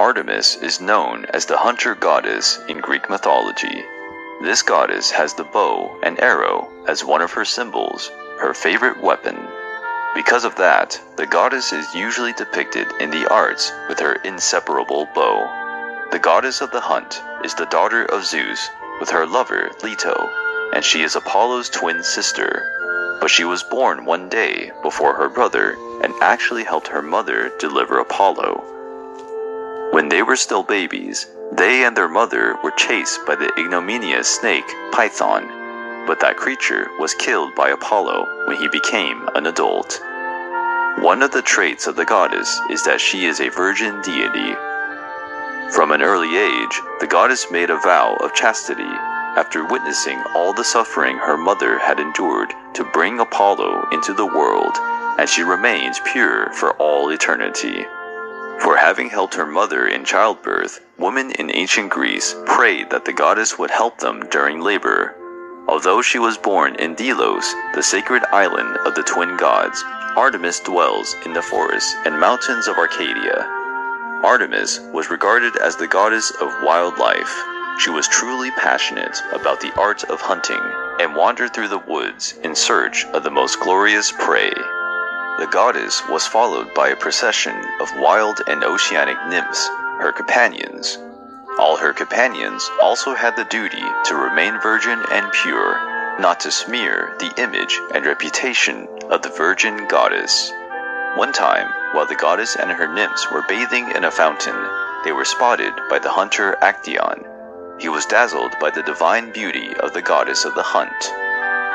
Artemis is known as the hunter goddess in Greek mythology. This goddess has the bow and arrow as one of her symbols, her favorite weapon. Because of that, the goddess is usually depicted in the arts with her inseparable bow. The goddess of the hunt is the daughter of Zeus with her lover Leto, and she is Apollo's twin sister. But she was born one day before her brother and actually helped her mother deliver Apollo. When they were still babies, they and their mother were chased by the ignominious snake Python, but that creature was killed by Apollo when he became an adult. One of the traits of the goddess is that she is a virgin deity. From an early age, the goddess made a vow of chastity after witnessing all the suffering her mother had endured to bring Apollo into the world, and she remains pure for all eternity. For having helped her mother in childbirth, women in ancient Greece prayed that the goddess would help them during labor. Although she was born in Delos, the sacred island of the twin gods, Artemis dwells in the forests and mountains of Arcadia. Artemis was regarded as the goddess of wildlife. She was truly passionate about the art of hunting and wandered through the woods in search of the most glorious prey. The goddess was followed by a procession of wild and oceanic nymphs, her companions. All her companions also had the duty to remain virgin and pure, not to smear the image and reputation of the virgin goddess. One time, while the goddess and her nymphs were bathing in a fountain, they were spotted by the hunter Actaeon. He was dazzled by the divine beauty of the goddess of the hunt.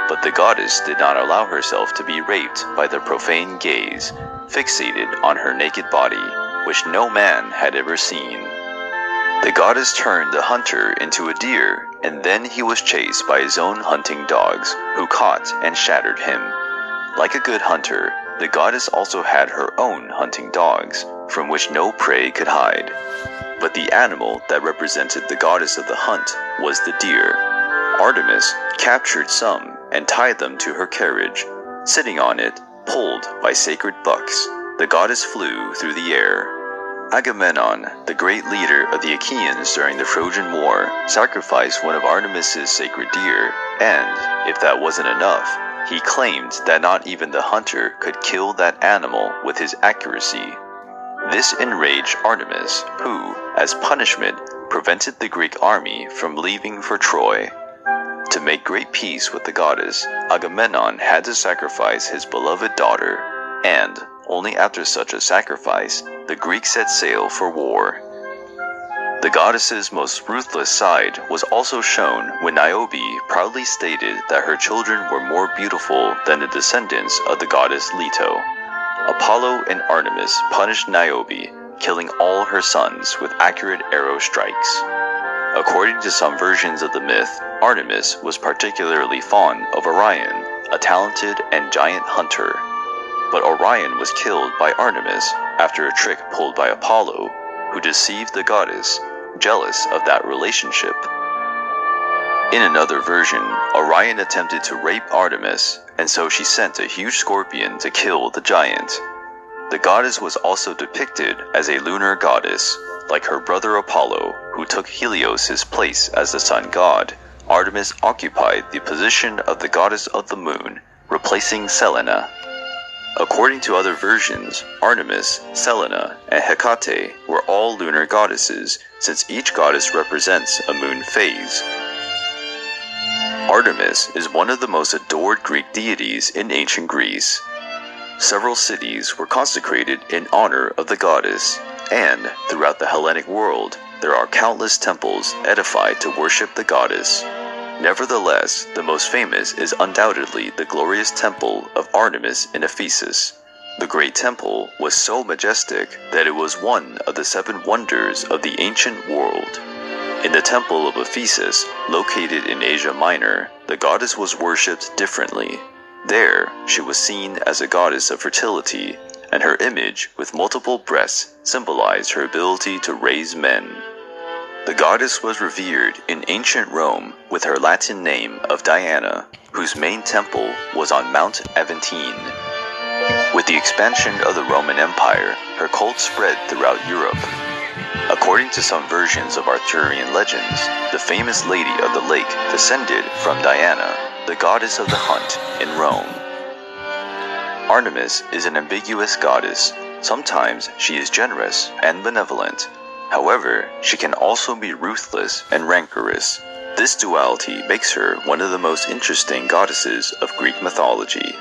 But the goddess did not allow herself to be raped by the profane gaze, fixated on her naked body, which no man had ever seen. The goddess turned the hunter into a deer, and then he was chased by his own hunting dogs, who caught and shattered him. Like a good hunter, the goddess also had her own hunting dogs, from which no prey could hide. But the animal that represented the goddess of the hunt was the deer. Artemis captured some and tied them to her carriage. Sitting on it, pulled by sacred bucks, the goddess flew through the air. Agamemnon, the great leader of the Achaeans during the Trojan War, sacrificed one of Artemis's sacred deer, and, if that wasn't enough, he claimed that not even the hunter could kill that animal with his accuracy. This enraged Artemis, who, as punishment, prevented the Greek army from leaving for Troy. To make great peace with the goddess, Agamemnon had to sacrifice his beloved daughter, and, only after such a sacrifice, the Greeks set sail for war. The goddess's most ruthless side was also shown when Niobe proudly stated that her children were more beautiful than the descendants of the goddess Leto. Apollo and Artemis punished Niobe, killing all her sons with accurate arrow strikes. According to some versions of the myth, Artemis was particularly fond of Orion, a talented and giant hunter. But Orion was killed by Artemis after a trick pulled by Apollo, who deceived the goddess, jealous of that relationship. In another version, Orion attempted to rape Artemis, and so she sent a huge scorpion to kill the giant. The goddess was also depicted as a lunar goddess. Like her brother Apollo, who took Helios' place as the sun god, Artemis occupied the position of the goddess of the moon, replacing Selene. According to other versions, Artemis, Selene, and Hecate were all lunar goddesses, since each goddess represents a moon phase. Artemis is one of the most adored Greek deities in ancient Greece. Several cities were consecrated in honor of the goddess, and throughout the Hellenic world, there are countless temples edified to worship the goddess. Nevertheless, the most famous is undoubtedly the glorious temple of Artemis in Ephesus. The great temple was so majestic that it was one of the 7 wonders of the ancient world. In the temple of Ephesus, located in Asia Minor, the goddess was worshipped differently. There, she was seen as a goddess of fertility, and her image with multiple breasts symbolized her ability to raise men. The goddess was revered in ancient Rome with her Latin name of Diana, whose main temple was on Mount Aventine. With the expansion of the Roman Empire, her cult spread throughout Europe. A According to some versions of Arthurian legends, the famous Lady of the Lake descended from Diana, the goddess of the hunt in Rome. Artemis is an ambiguous goddess. Sometimes she is generous and benevolent. However, she can also be ruthless and rancorous. This duality makes her one of the most interesting goddesses of Greek mythology.